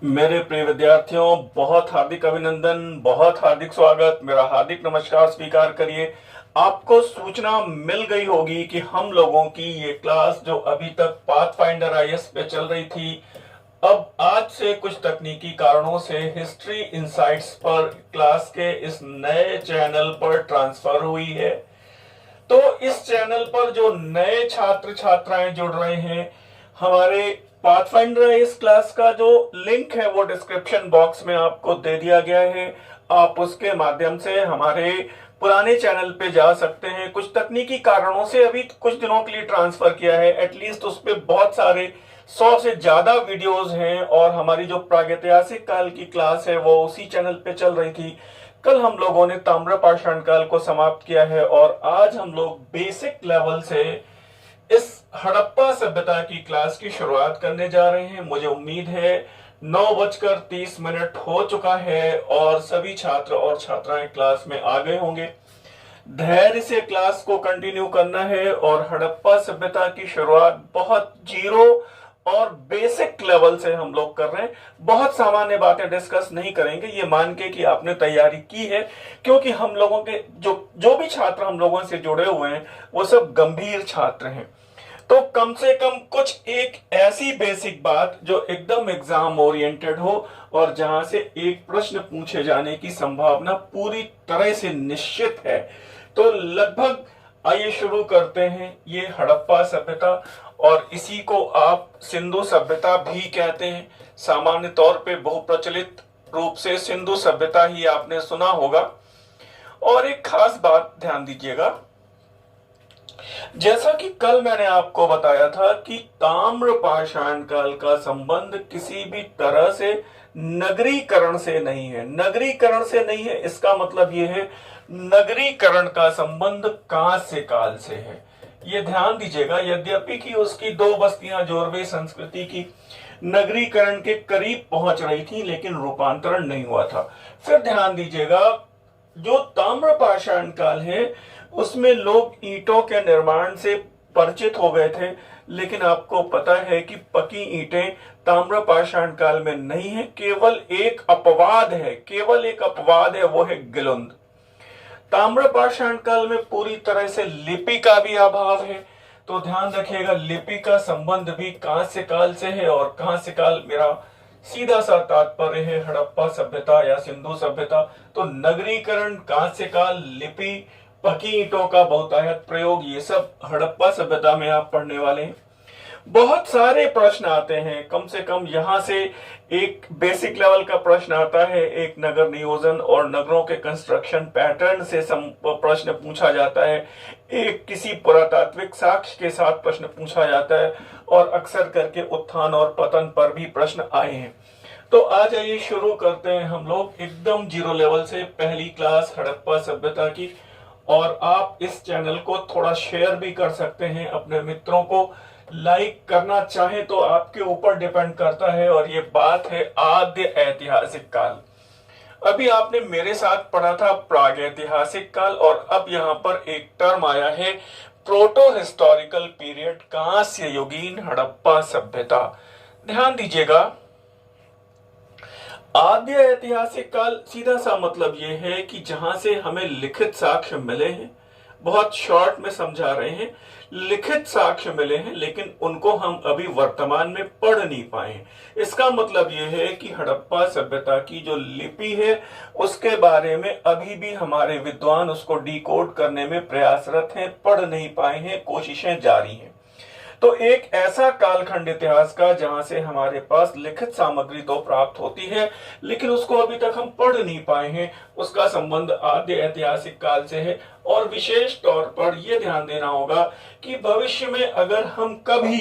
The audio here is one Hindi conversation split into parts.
मेरे प्रिय विद्यार्थियों, बहुत हार्दिक अभिनंदन, बहुत हार्दिक स्वागत, मेरा हार्दिक नमस्कार स्वीकार करिए। आपको सूचना मिल गई होगी कि हम लोगों की ये क्लास जो अभी तक पाथफाइंडर आईएएस पे चल रही थी, अब आज से कुछ तकनीकी कारणों से हिस्ट्री इनसाइट्स पर क्लास के इस नए चैनल पर ट्रांसफर हुई है। तो इस चैनल पर जो नए छात्र छात्राएं जुड़ रहे हैं, हमारे पाथफाइंडर इस क्लास का जो लिंक है वो डिस्क्रिप्शन बॉक्स में आपको दे दिया गया है। आप उसके माध्यम से हमारे पुराने चैनल पे जा सकते हैं। कुछ तकनीकी कारणों से अभी कुछ दिनों के लिए ट्रांसफर किया है। एटलीस्ट उस पर बहुत सारे 100 से ज्यादा वीडियोस हैं और हमारी जो प्रागैतिहासिक काल की क्लास है वो उसी चैनल पे चल रही थी। कल हम लोगों ने ताम्रपाषाण काल को समाप्त किया है और आज हम लोग बेसिक लेवल से इस हड़प्पा सभ्यता की क्लास की शुरुआत करने जा रहे हैं। मुझे उम्मीद है 9:30 हो चुका है और सभी छात्र और छात्राएं क्लास में आ गए होंगे। धैर्य से क्लास को कंटिन्यू करना है और हड़प्पा सभ्यता की शुरुआत बहुत जीरो और बेसिक लेवल से हम लोग कर रहे हैं। बहुत सामान्य बातें डिस्कस नहीं करेंगे, ये मान के कि आपने तैयारी की है, क्योंकि हम लोगों के जो भी छात्र हम लोगों से जुड़े हुए हैं वो सब गंभीर छात्र हैं। तो कम से कम कुछ एक ऐसी बेसिक बात जो एकदम एग्जाम ओरिएंटेड हो और जहां से एक प्रश्न पूछे जाने की संभावना पूरी तरह से निश्चित है। तो लगभग आइए शुरू करते हैं। ये हड़प्पा सभ्यता और इसी को आप सिंधु सभ्यता भी कहते हैं। सामान्य तौर पे बहुप्रचलित रूप से सिंधु सभ्यता ही आपने सुना होगा। और एक खास बात ध्यान दीजिएगा, जैसा कि कल मैंने आपको बताया था कि ताम्रपाषाण काल का संबंध किसी भी तरह से नगरीकरण से नहीं है। नगरीकरण से नहीं है, इसका मतलब यह है नगरीकरण का संबंध कांस्य काल से है। ये ध्यान दीजिएगा, यद्यपि कि उसकी दो बस्तियां जोरवे संस्कृति की नगरीकरण के करीब पहुंच रही थी, लेकिन रूपांतरण नहीं हुआ था। फिर ध्यान दीजिएगा, जो ताम्रपाषाण काल है उसमें लोग ईंटों के निर्माण से परिचित हो गए थे, लेकिन आपको पता है कि पकी ईंटें ताम्रपाषाण काल में नहीं है। केवल एक अपवाद है, केवल एक अपवाद है, वो है गिलुंद। ताम्रपाषाण काल में पूरी तरह से लिपि का भी अभाव है। तो ध्यान रखिएगा, लिपि का संबंध भी कांस्य काल से है और कांस्य काल मेरा सीधा सा तात्पर्य है हड़प्पा सभ्यता या सिंधु सभ्यता। तो नगरीकरण, कांस्य काल, लिपि, पकी ईंटों का बहुतायत प्रयोग, ये सब हड़प्पा सभ्यता में आप पढ़ने वाले हैं। बहुत सारे प्रश्न आते हैं, कम से कम यहां से एक बेसिक लेवल का प्रश्न आता है, एक नगर नियोजन और नगरों के कंस्ट्रक्शन पैटर्न से प्रश्न पूछा जाता है, एक किसी पुरातात्विक साक्ष्य के साथ प्रश्न पूछा जाता है और अक्सर करके उत्थान और पतन पर भी प्रश्न आए हैं। तो आज आइए शुरू करते हैं हम लोग एकदम जीरो लेवल से पहली क्लास हड़प्पा सभ्यता की। और आप इस चैनल को थोड़ा शेयर भी कर सकते हैं अपने मित्रों को। लाइक करना चाहे तो आपके ऊपर डिपेंड करता है। और ये बात है आद्य ऐतिहासिक काल। अभी आपने मेरे साथ पढ़ा था प्रागैतिहासिक काल और अब यहाँ पर एक टर्म आया है प्रोटो हिस्टोरिकल पीरियड, कांस्य युगीन हड़प्पा सभ्यता। ध्यान दीजिएगा, आद्य ऐतिहासिक काल सीधा सा मतलब यह है कि जहां से हमें लिखित साक्ष्य मिले हैं, बहुत शॉर्ट में समझा रहे हैं, लिखित साक्ष्य मिले हैं लेकिन उनको हम अभी वर्तमान में पढ़ नहीं पाए। इसका मतलब यह है कि हड़प्पा सभ्यता की जो लिपि है उसके बारे में अभी भी हमारे विद्वान उसको डिकोड करने में प्रयासरत हैं, पढ़ नहीं पाए हैं, कोशिशें जारी हैं। तो एक ऐसा कालखंड इतिहास का जहां से हमारे पास लिखित सामग्री तो प्राप्त होती है लेकिन उसको अभी तक हम पढ़ नहीं पाए हैं, उसका संबंध आद्य ऐतिहासिक काल से है। और विशेष तौर पर यह ध्यान देना होगा कि भविष्य में अगर हम कभी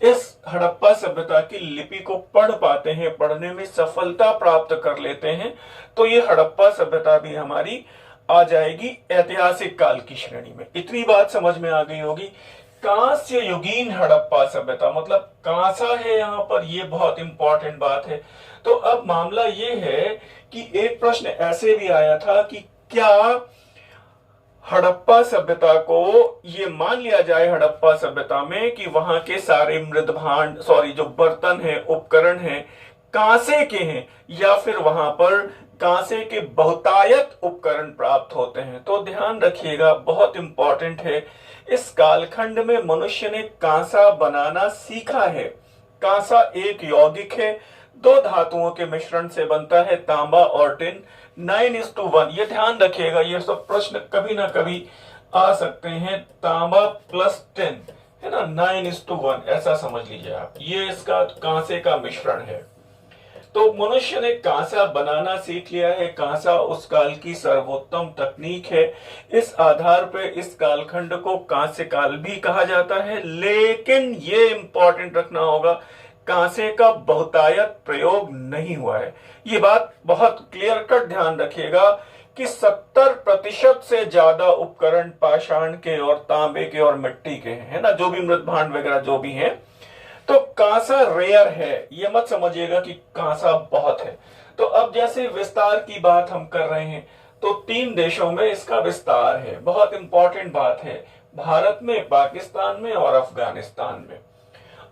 इस हड़प्पा सभ्यता की लिपि को पढ़ पाते हैं, पढ़ने में सफलता प्राप्त कर लेते हैं, तो ये हड़प्पा सभ्यता भी हमारी आ जाएगी ऐतिहासिक काल की श्रेणी में। इतनी बात समझ में आ गई होगी। कांस्य युगीन हड़प्पा सभ्यता मतलब कांसा है यहाँ पर, ये बहुत इंपॉर्टेंट बात है। तो अब मामला ये है कि एक प्रश्न ऐसे भी आया था कि क्या हड़प्पा सभ्यता को ये मान लिया जाए हड़प्पा सभ्यता में कि वहां के सारे मृद भांड, जो बर्तन है, उपकरण है, कांसे के हैं या फिर वहां पर कांसे के बहुतायत उपकरण प्राप्त होते हैं। तो ध्यान रखिएगा, बहुत इंपॉर्टेंट है, इस कालखंड में मनुष्य ने कांसा बनाना सीखा है। कांसा एक यौगिक है, दो धातुओं के मिश्रण से बनता है, तांबा और टिन। 9:1, ये ध्यान रखिएगा, ये सब प्रश्न कभी ना कभी आ सकते हैं। तांबा प्लस टिन है ना, 9:1 ऐसा समझ लीजिए आप, ये इसका कांसे का मिश्रण है। तो मनुष्य ने कांसा बनाना सीख लिया है। कांसा उस काल की सर्वोत्तम तकनीक है। इस आधार पर इस कालखंड को कांस्य काल भी कहा जाता है। लेकिन ये इंपॉर्टेंट रखना होगा, कांसे का बहुतायत प्रयोग नहीं हुआ है। ये बात बहुत क्लियर कट ध्यान रखिएगा कि 70% से ज्यादा उपकरण पाषाण के और तांबे के और मिट्टी के हैं, है ना, जो भी मृत भांड वगैरह जो भी हैं। तो कांसा रेयर है, ये मत समझिएगा कि कांसा बहुत है। तो अब जैसे विस्तार की बात हम कर रहे हैं, तो 3 देशों में इसका विस्तार है। बहुत इंपॉर्टेंट बात है, भारत में, पाकिस्तान में और अफगानिस्तान में।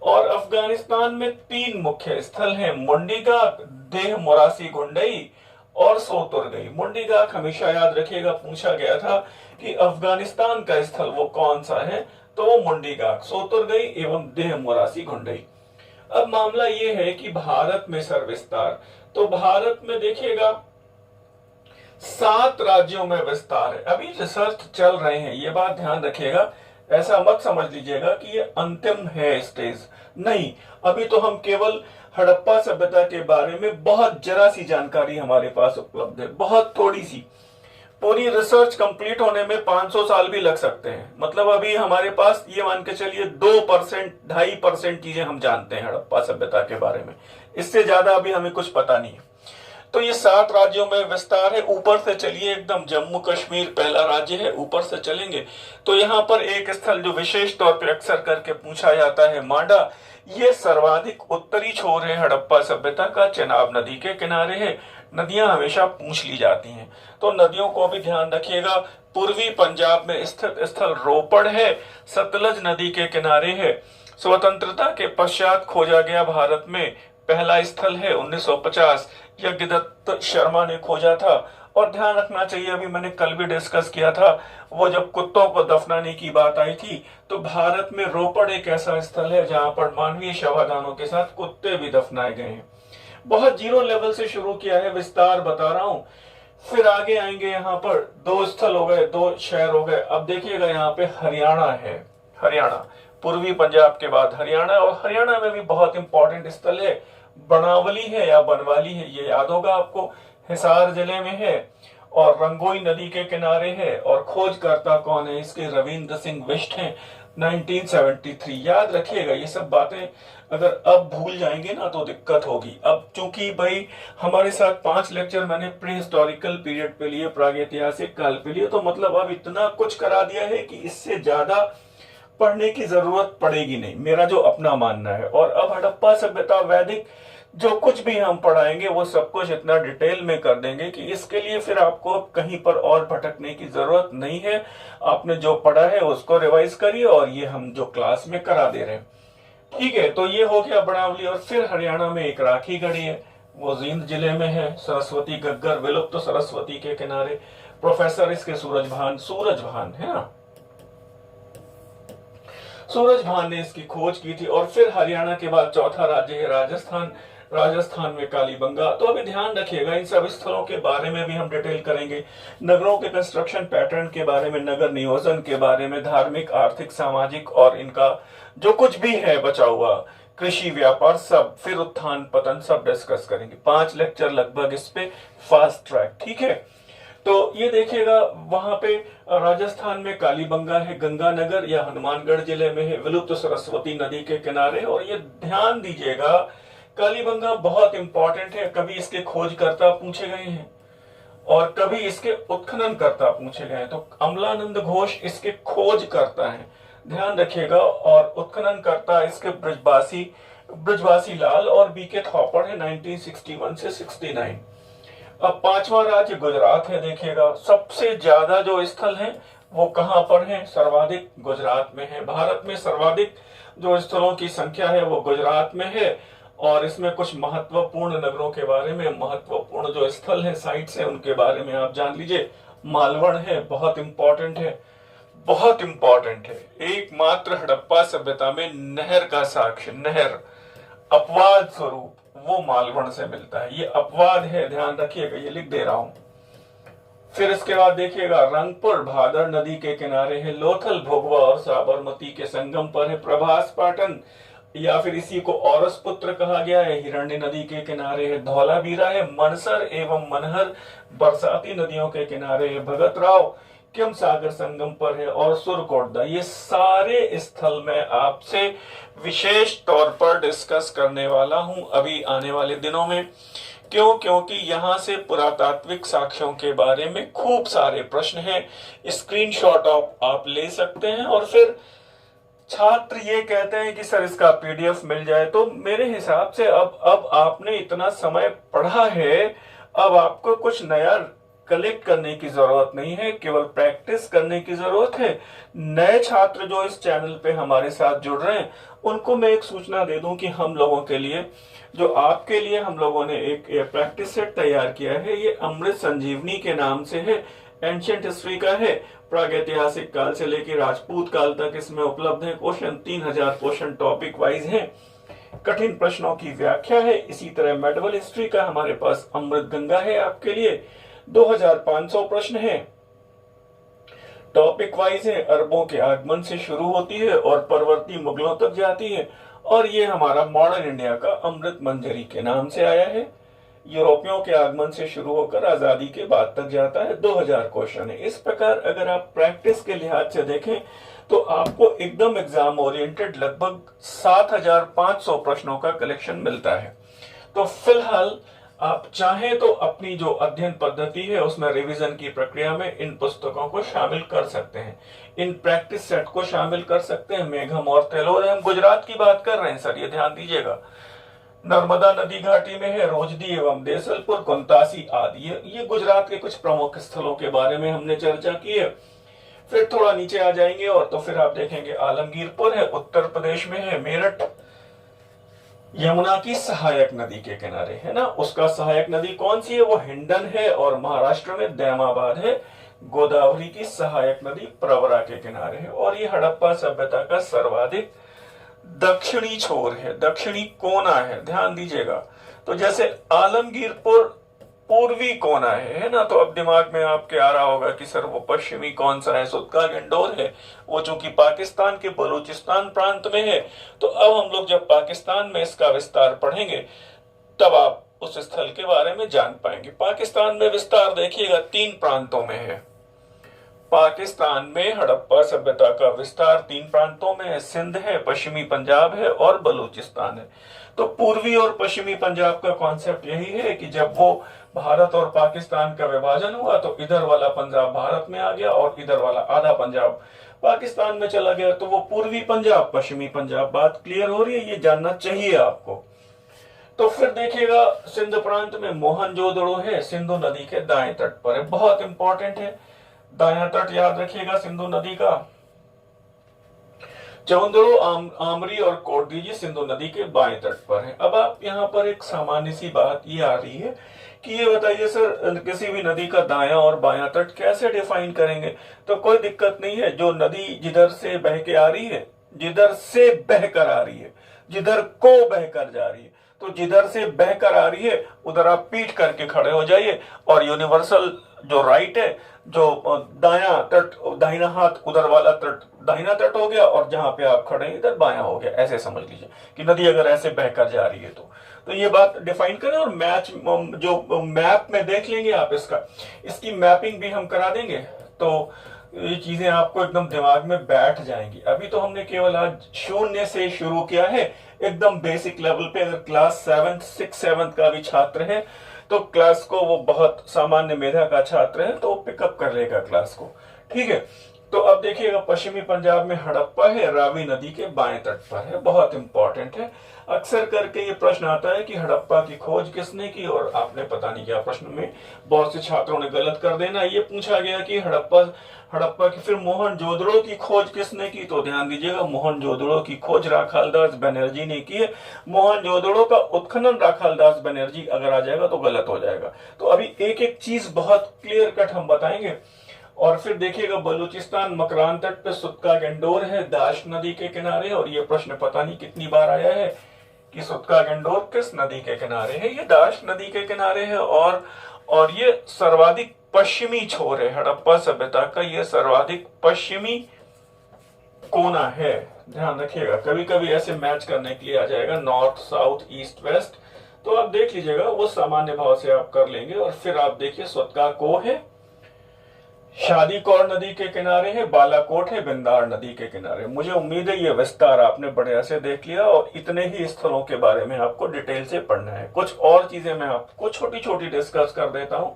और अफगानिस्तान में 3 मुख्य स्थल हैं, मुंडीगाक, देह मोरासी गुंडई और सोतुरगई। मुंडीगाक हमेशा याद रखिएगा, पूछा गया था कि अफगानिस्तान का स्थल वो कौन सा है, तो वो मुंडीगाक, सोतुरगई एवं देह मोरासी गुंडई। अब मामला ये है कि भारत में सर्विस्तार, तो भारत में देखिएगा 7 राज्यों में विस्तार है। अभी रिसर्च चल रहे हैं, ये बात ध्यान रखिएगा, ऐसा मत समझ लीजिएगा कि ये अंतिम है स्टेज, नहीं। अभी तो हम केवल हड़प्पा सभ्यता के बारे में बहुत जरा सी जानकारी हमारे पास उपलब्ध है, बहुत थोड़ी सी। पूरी रिसर्च कंप्लीट होने में 500 साल भी लग सकते हैं। मतलब अभी हमारे पास ये मान के चलिए 2%, 2.5% चीजें हम जानते हैं हड़प्पा सभ्यता के बारे में, इससे ज्यादा अभी हमें कुछ पता नहीं है। तो ये 7 राज्यों में विस्तार है। ऊपर से चलिए, एकदम जम्मू कश्मीर पहला राज्य है, ऊपर से चलेंगे तो यहाँ पर एक स्थल जो विशेष तौर पर अक्सर करके पूछा जाता है, मांडा, ये सर्वाधिक उत्तरी छोर है हड़प्पा सभ्यता का, चेनाब नदी के किनारे है। नदियां हमेशा पूछ ली जाती हैं, तो नदियों को भी ध्यान रखिएगा। पूर्वी पंजाब में स्थित स्थल रोपड़ है, सतलज नदी के किनारे है। स्वतंत्रता के पश्चात खोजा गया भारत में पहला स्थल है 1950, यज्ञदत्त शर्मा ने खोजा था। और ध्यान रखना चाहिए, अभी मैंने कल भी डिस्कस किया था, वो जब कुत्तों को दफनाने की बात आई थी, तो भारत में रोपड़ एक ऐसा स्थल है जहां पर मानवीय शवाधानों के साथ कुत्ते भी दफनाए गए हैं। बहुत जीरो लेवल से शुरू किया है, विस्तार बता रहा हूं, फिर आगे आएंगे। यहाँ पर 2 स्थल हो गए, 2 शहर हो गए। अब देखिएगा यहाँ पे हरियाणा है, हरियाणा पूर्वी पंजाब के बाद हरियाणा, और हरियाणा में भी बहुत इंपॉर्टेंट स्थल है, बनावली है या बनवाली है, ये याद होगा आपको, हिसार जिले में है और रंगोई नदी के किनारे है। और खोजकर्ता कौन है इसके, रविंद्र सिंह बिष्ट हैं, 1973। याद रखिएगा, ये सब बातें अगर अब भूल जाएंगे ना तो दिक्कत होगी। अब चूंकि भाई हमारे साथ 5 लेक्चर मैंने प्री हिस्टोरिकल पीरियड पे लिए, प्रागैतिहासिक काल पे लिए, तो मतलब अब इतना कुछ करा दिया है कि इससे ज्यादा पढ़ने की जरूरत पड़ेगी नहीं, मेरा जो अपना मानना है। और अब हड़प्पा सभ्यता, वैदिक, जो कुछ भी हम पढ़ाएंगे वो सब कुछ इतना डिटेल में कर देंगे कि इसके लिए फिर आपको कहीं पर और भटकने की जरूरत नहीं है। आपने जो पढ़ा है उसको रिवाइज करिए, और ये हम जो क्लास में करा दे रहे हैं, ठीक है। तो ये हो गया बनावली। और फिर हरियाणा में एक राखी गढ़ी है, वो जींद जिले में है। सरस्वती घग्गर, विलुप्त तो सरस्वती के किनारे। प्रोफेसर इसके सूरजभान है ना, सूरजभान ने इसकी खोज की थी। और फिर हरियाणा के बाद चौथा राज्य है राजस्थान, राजस्थान में कालीबंगा। तो अभी ध्यान रखिएगा, इन सब स्थलों के बारे में भी हम डिटेल करेंगे। नगरों के कंस्ट्रक्शन पैटर्न के बारे में, नगर नियोजन के बारे में, धार्मिक, आर्थिक, सामाजिक और इनका जो कुछ भी है बचा हुआ, कृषि, व्यापार, सब, फिर उत्थान पतन, सब डिस्कस करेंगे। 5 लेक्चर लगभग इस पे, फास्ट ट्रैक, ठीक है। तो ये देखिएगा, वहां पे राजस्थान में कालीबंगा है, गंगानगर या हनुमानगढ़ जिले में है, विलुप्त सरस्वती नदी के किनारे। और ये ध्यान दीजिएगा, कालीबंगा बहुत इंपॉर्टेंट है, कभी इसके खोजकर्ता पूछे गए हैं और कभी इसके उत्खननकर्ता पूछे गए हैं। तो अमलानंद घोष इसके खोज करता है, ध्यान रखिएगा। और उत्खननकर्ता इसके ब्रजवासी लाल और बीके थॉपर है, 1961 से 69। अब 5वां राज्य गुजरात है। देखिएगा, सबसे ज्यादा जो स्थल है वो कहां पर है, सर्वाधिक गुजरात में है। भारत में सर्वाधिक जो स्थलों की संख्या है वो गुजरात में है। और इसमें कुछ महत्वपूर्ण नगरों के बारे में, महत्वपूर्ण जो स्थल है, साइट्स है, उनके बारे में आप जान लीजिए। मालवण है, बहुत इंपॉर्टेंट है, बहुत इंपॉर्टेंट है। एकमात्र हड़प्पा सभ्यता में नहर का साक्ष्य, नहर अपवाद स्वरूप, वो मालवण से मिलता है। ये अपवाद है, ध्यान रखिएगा, ये लिख दे रहा हूं। फिर इसके बाद देखिएगा, रंगपुर भादर नदी के किनारे है। लोथल भोगवा और साबरमती के संगम पर है। प्रभास पाटन, या फिर इसी को औरस पुत्र कहा गया है, हिरण्य नदी के किनारे है। धौलावीरा है। मनसर एवं मनहर बरसाती नदियों के किनारे है। भगत राव किम सागर संगम पर है। और सुरकोटदा। ये सारे स्थल मैं आपसे विशेष तौर पर डिस्कस करने वाला हूं अभी आने वाले दिनों में। क्यों? क्योंकि यहां से पुरातात्विक साक्ष्यों के बारे में खूब सारे प्रश्न हैं। स्क्रीनशॉट आप ले सकते हैं। और फिर छात्र ये कहते हैं कि सर इसका पीडीएफ मिल जाए, तो मेरे हिसाब से अब आपने इतना समय पढ़ा है, अब आपको कुछ नया कलेक्ट करने की जरूरत नहीं है, केवल प्रैक्टिस करने की जरूरत है। नए छात्र जो इस चैनल पे हमारे साथ जुड़ रहे हैं, उनको मैं एक सूचना दे दूं कि हम लोगों के लिए, जो आपके लिए हम लोगों ने एक प्रैक्टिस सेट तैयार किया है। ये अमृत संजीवनी के नाम से है, एंशिएंट हिस्ट्री का है। प्रागैतिहासिक काल से लेकर राजपूत काल तक इसमें उपलब्ध है क्वेश्चन। 3000 क्वेश्चन टॉपिक वाइज हैं। कठिन प्रश्नों की व्याख्या है। इसी तरह मेडिवल हिस्ट्री का हमारे पास अमृत गंगा है आपके लिए। 2500 प्रश्न है, टॉपिक वाइज है। अरबों के आगमन से शुरू होती है और परवर्ती मुगलों तक जाती है। और ये हमारा मॉडर्न इंडिया का अमृत मंजरी के नाम से आया है। यूरोपियों के आगमन से शुरू होकर आजादी के बाद तक जाता है। 2000 क्वेश्चन है। इस प्रकार अगर आप प्रैक्टिस के लिहाज से देखें तो आपको एकदम एग्जाम ओरिएंटेड लगभग 7500 प्रश्नों का कलेक्शन मिलता है। तो फिलहाल आप चाहें तो अपनी जो अध्ययन पद्धति है उसमें रिवीजन की प्रक्रिया में इन पुस्तकों को शामिल कर सकते हैं, इन प्रैक्टिस सेट को शामिल कर सकते हैं। मेघम और तेलोर, हम गुजरात की बात कर रहे हैं सर, ये ध्यान दीजिएगा। नर्मदा नदी घाटी में है रोजदी एवं देसलपुर, कुंतासी आदि। ये गुजरात के कुछ प्रमुख स्थलों के बारे में हमने चर्चा की है। फिर थोड़ा नीचे आ जाएंगे और तो फिर आप देखेंगे आलमगीरपुर है, उत्तर प्रदेश में है। मेरठ यमुना की सहायक नदी के किनारे है ना, उसका सहायक नदी कौन सी है? वो हिंडन है। और महाराष्ट्र में दैमाबाद है। गोदावरी की सहायक नदी प्रवरा के किनारे है। और ये हड़प्पा सभ्यता का सर्वाधिक दक्षिणी छोर है, दक्षिणी कोना है, ध्यान दीजिएगा। तो जैसे आलमगीरपुर पूर्वी कोना है ना, तो अब दिमाग में आपके आ रहा होगा कि सर वो पश्चिमी कौन सा है? सुत्का गंडोर है। वो चूंकि पाकिस्तान के बलूचिस्तान प्रांत में है। तो अब हम लोग जब पाकिस्तान में इसका विस्तार पढ़ेंगे तब आप उस स्थल के बारे में जान पाएंगे। पाकिस्तान में विस्तार देखिएगा 3 प्रांतों में है। पाकिस्तान में हड़प्पा सभ्यता का विस्तार 3 प्रांतों में है। सिंध है, पश्चिमी पंजाब है और बलूचिस्तान है। तो पूर्वी और पश्चिमी पंजाब का कॉन्सेप्ट यही है कि जब वो भारत और पाकिस्तान का विभाजन हुआ तो इधर वाला पंजाब भारत में आ गया और इधर वाला आधा पंजाब पाकिस्तान में चला गया। तो वो पूर्वी पंजाब, पश्चिमी पंजाब। बात क्लियर हो रही है? ये जानना चाहिए आपको। तो फिर देखिएगा सिंध प्रांत में मोहनजोदड़ो है, सिंधु नदी के दाएं तट पर है, बहुत इंपॉर्टेंट है। दायां तट याद रखिएगा सिंधु नदी का। चौंदड़ो, आमरी और कोटदीजी सिंधु नदी के बाएं तट पर है। अब आप यहाँ पर एक सामान्य सी बात ये आ रही है कि ये बताइए सर किसी भी नदी का दायां और बायां तट कैसे डिफाइन करेंगे? तो कोई दिक्कत नहीं है। जो नदी जिधर से बह के आ रही है, जिधर से बहकर आ रही है, जिधर को बहकर जा रही है, तो जिधर से बहकर आ रही है उधर आप पीठ करके खड़े हो जाइए। और यूनिवर्सल जो राइट है, जो दायां तट, दाहिना हाथ उधर वाला तट दाहिना तट हो गया, और जहां पे आप खड़े हैं इधर बायां हो गया। ऐसे समझ लीजिए कि नदी अगर ऐसे बहकर जा रही है तो ये बात डिफाइन करें। और मैच जो मैप में देख लेंगे आप, इसकी मैपिंग भी हम करा देंगे, तो ये चीजें आपको एकदम दिमाग में बैठ जाएंगी। अभी तो हमने केवल आज 0 से शुरू किया है, एकदम बेसिक लेवल पे। अगर क्लास 7, 6, 7 का भी छात्र है तो क्लास को, वो बहुत सामान्य मेधा का छात्र है तो पिकअप कर लेगा क्लास को, ठीक है। तो अब देखिएगा पश्चिमी पंजाब में हड़प्पा है, रावी नदी के बाएं तट पर है, बहुत इंपॉर्टेंट है। अक्सर करके ये प्रश्न आता है कि हड़प्पा की खोज किसने की, और आपने पता नहीं क्या प्रश्न में बहुत से छात्रों ने गलत कर देना। ये पूछा गया कि हड़प्पा की फिर मोहनजोदड़ो की खोज किसने की, तो ध्यान दीजिएगा मोहनजोदड़ो की खोज राखालदास बनर्जी ने की है। मोहनजोदड़ो का उत्खनन राखालदास बनर्जी अगर आ जाएगा तो गलत हो जाएगा। तो अभी एक एक चीज बहुत क्लियर कट हम बताएंगे। और फिर देखिएगा बलूचिस्तान मकरान तट पे सुतका गंडोर है, दाश नदी के किनारे, और ये प्रश्न पता नहीं कितनी बार आया है कि सुतका गंडोर किस नदी के किनारे है। ये दाश नदी के किनारे है, और ये सर्वाधिक पश्चिमी छोर है हड़प्पा सभ्यता का, ये सर्वाधिक पश्चिमी कोना है। ध्यान रखिएगा, कभी कभी ऐसे मैच करने के लिए आ जाएगा नॉर्थ साउथ ईस्ट वेस्ट, तो आप देख लीजिएगा, वो सामान्य भाव से आप कर लेंगे। और फिर आप देखिए सुतका को है, शादी कौर नदी के किनारे है, बालाकोट है बिंदार नदी के किनारे। मुझे उम्मीद है ये विस्तार आपने बढ़िया से देख लिया, और इतने ही स्थलों के बारे में आपको डिटेल से पढ़ना है। कुछ और चीजें मैं आपको छोटी छोटी डिस्कस कर देता हूं।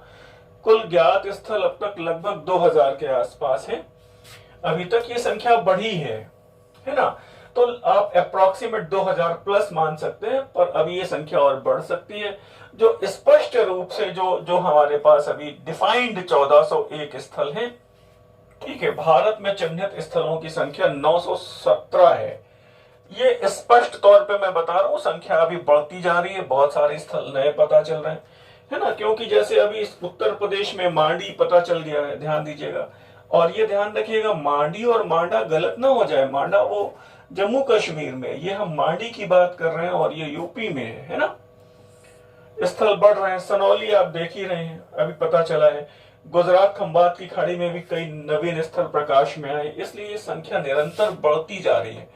कुल ज्ञात स्थल अब तक लगभग 2000 के आसपास है, अभी तक ये संख्या बढ़ी है ना, तो आप अप्रोक्सीमेट 2000 प्लस मान सकते हैं, पर अभी ये संख्या और बढ़ सकती है। जो स्पष्ट रूप से जो हमारे पास अभी डिफाइंड 1401 स्थल हैं, ठीक है। भारत में चिन्हित स्थलों की संख्या 917 है। ये स्पष्ट तौर पे मैं बता रहा हूं, संख्या अभी बढ़ती जा रही है, बहुत सारे स्थल नए पता चल रहे हैं, है ना, क्योंकि जैसे अभी उत्तर प्रदेश में मांडी पता चल गया है, ध्यान दीजिएगा। और ये ध्यान रखिएगा, मांडी और मांडा गलत ना हो जाए, मांडा वो जम्मू कश्मीर में, ये हम मांडी की बात कर रहे हैं, और ये यूपी में है ना। स्थल बढ़ रहे हैं, सनौली आप देख ही रहे हैं, अभी पता चला है। गुजरात खंबात की खाड़ी में भी कई नवीन स्थल प्रकाश में आए, इसलिए ये संख्या निरंतर बढ़ती जा रही है।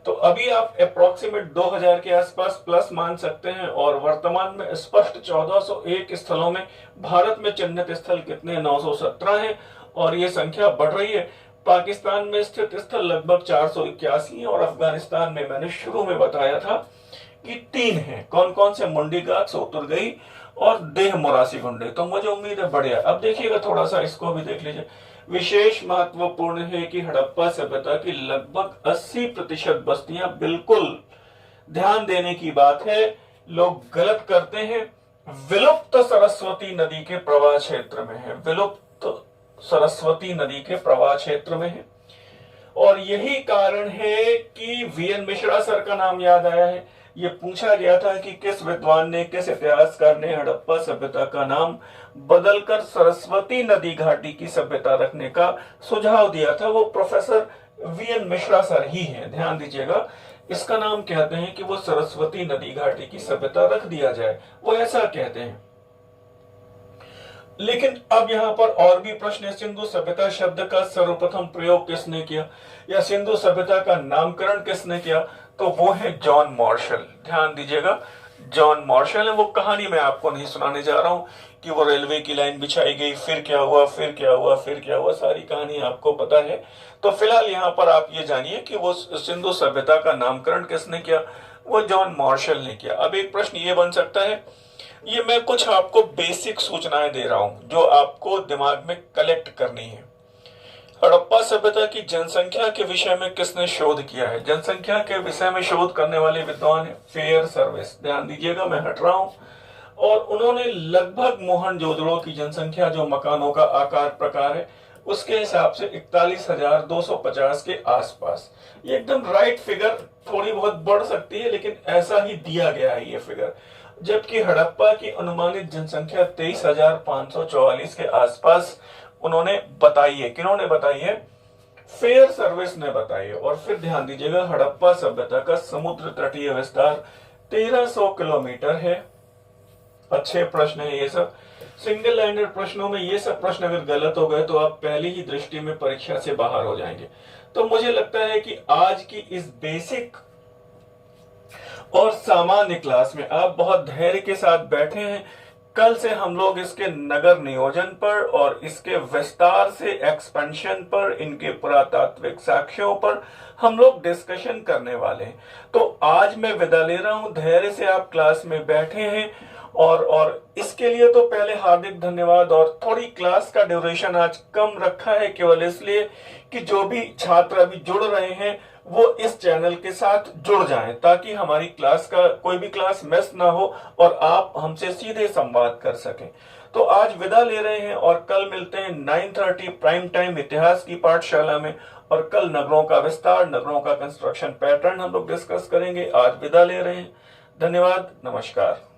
तो अभी आप अप्रोक्सीमेट 2000 के आसपास प्लस मान सकते हैं, और वर्तमान में स्पष्ट 1401 स्थलों में भारत में चिन्हित स्थल कितने 917 हैं, और ये संख्या बढ़ रही है। पाकिस्तान में स्थित स्थल लगभग 481 है, और अफगानिस्तान में मैंने शुरू में बताया था कि 3 हैं। कौन कौन से? मुंडीगात, सोतुरगई और देह मोरासी गुंडे। तो मुझे उम्मीद है बढ़िया। अब देखिएगा थोड़ा सा इसको भी देख लीजिए। विशेष महत्वपूर्ण है कि हड़प्पा सभ्यता की लगभग 80% बस्तियां, बिल्कुल ध्यान देने की बात है, लोग गलत करते हैं, विलुप्त सरस्वती नदी के प्रवाह क्षेत्र में है, विलुप्त सरस्वती नदी के प्रवाह क्षेत्र में है। और यही कारण है कि वीएन मिश्रा सर का नाम याद आया है। ये पूछा गया था कि किस विद्वान ने, किस इतिहासकार ने हड़प्पा सभ्यता का नाम बदलकर सरस्वती नदी घाटी की सभ्यता रखने का सुझाव दिया था। वो प्रोफेसर वीएन मिश्रा सर ही हैं। ध्यान दीजिएगा, इसका नाम कहते हैं कि वो सरस्वती नदी घाटी की सभ्यता रख दिया जाए, वो ऐसा कहते हैं। लेकिन अब यहाँ पर और भी प्रश्न है, सिंधु सभ्यता शब्द का सर्वप्रथम प्रयोग किसने किया, या सिंधु सभ्यता का नामकरण किसने किया? तो वो है जॉन मार्शल। ध्यान दीजिएगा, जॉन मार्शल है। वो कहानी मैं आपको नहीं सुनाने जा रहा हूं कि वो रेलवे की लाइन बिछाई गई, फिर क्या हुआ, फिर क्या हुआ, फिर क्या हुआ, सारी कहानी आपको पता है। तो फिलहाल यहाँ पर आप ये जानिए कि वो सिंधु सभ्यता का नामकरण किसने किया? वो जॉन मार्शल ने किया। अब एक प्रश्न ये बन सकता है, ये मैं कुछ आपको बेसिक सूचनाएं दे रहा हूं जो आपको दिमाग में कलेक्ट करनी है। हड़प्पा सभ्यता की जनसंख्या के विषय में किसने शोध किया है? जनसंख्या के विषय में शोध करने वाले विद्वान है फेयर सर्विस। ध्यान दीजिएगा, मैं हट रहा हूं। और उन्होंने लगभग मोहनजोदड़ो की जनसंख्या, जो मकानों का आकार प्रकार है, उसके हिसाब से 41,250 के आसपास, ये एकदम राइट फिगर, थोड़ी बहुत बढ़ सकती है लेकिन ऐसा ही दिया गया है ये फिगर। जबकि हड़प्पा की अनुमानित जनसंख्या 23,544 के आसपास उन्होंने बताई है। किन्होंने बताई है? फेयर सर्विस ने बताई है। और फिर ध्यान दीजिएगा, हड़प्पा सभ्यता का समुद्र तटीय विस्तार 1300 किलोमीटर है। अच्छे प्रश्न है ये सब। सिंगल लाइनर प्रश्नों में ये सब प्रश्न अगर गलत हो गए तो आप पहली ही दृष्टि में परीक्षा से बाहर हो जाएंगे। तो मुझे लगता है कि आज की इस बेसिक और सामान्य क्लास में आप बहुत धैर्य के साथ बैठे हैं। कल से हम लोग इसके नगर नियोजन पर और इसके विस्तार से एक्सपेंशन पर, इनके पुरातात्विक साक्ष्यों पर हम लोग डिस्कशन करने वाले हैं। तो आज मैं विदा ले रहा हूं। धैर्य से आप क्लास में बैठे हैं और इसके लिए तो पहले हार्दिक धन्यवाद। और थोड़ी क्लास का ड्यूरेशन आज कम रखा है केवल इसलिए कि जो भी छात्र अभी जुड़ रहे हैं वो इस चैनल के साथ जुड़ जाएं, ताकि हमारी क्लास का कोई भी क्लास मिस ना हो और आप हमसे सीधे संवाद कर सकें। तो आज विदा ले रहे हैं और कल मिलते हैं 9:30 प्राइम टाइम इतिहास की पाठशाला में। और कल नगरों का विस्तार, नगरों का कंस्ट्रक्शन पैटर्न हम लोग डिस्कस करेंगे। आज विदा ले रहे हैं। धन्यवाद, नमस्कार।